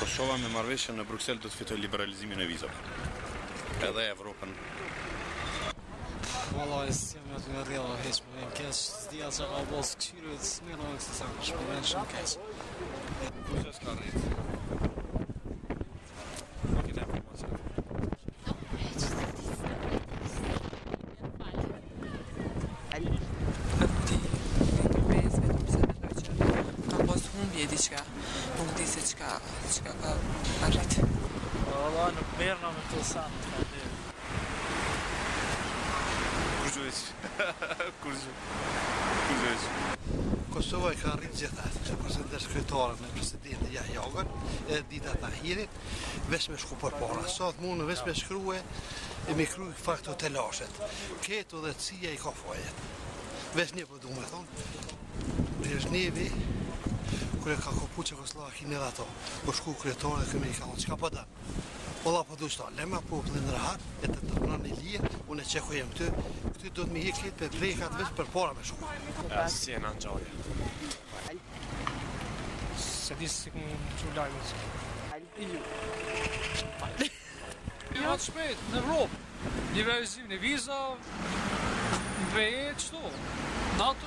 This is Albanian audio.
Kosova me marrëveshjen në Bruksel do të fitoj liberalizimin e vizave. Edhe Evropën. Vallahi s'jam aty në rrjedhë hiç, më vjen keq, s'dia çka ka bosh këshirit, s'merr në këtë sak, më vjen shumë keq. Kush është ka rrit? Makina informacion. Diçka, nuk di se çka ka arrit. Valla nuk merrna me të sanë, Kurgjoj. Kosova ka rritë gjithat, që përshëndesh kryetarën e presidenti Jahjagan, e dita Tahirit, veç me shku për para. Sot mund veç me shkruje, e me kry fakt hotelashet. Keto dhe cija i ka fajet. Veç një për du me thonë, Brezhnevi, kërë ka kopu Čekoslovakin edhe ato, po shku kryetarë dhe këmi i ka thonë, qka po dënë? Ola po du shta, lema popullin në rahat, e të tërnan e lije, unë e që ku jem këty do të me jekit për prejkat veç për para me shku. Ja, si e në gjalje. Se di si këmë që lajmë të Ja të shpejt, në Evropë, liberalizim në viza, në VE, qëto, NATO,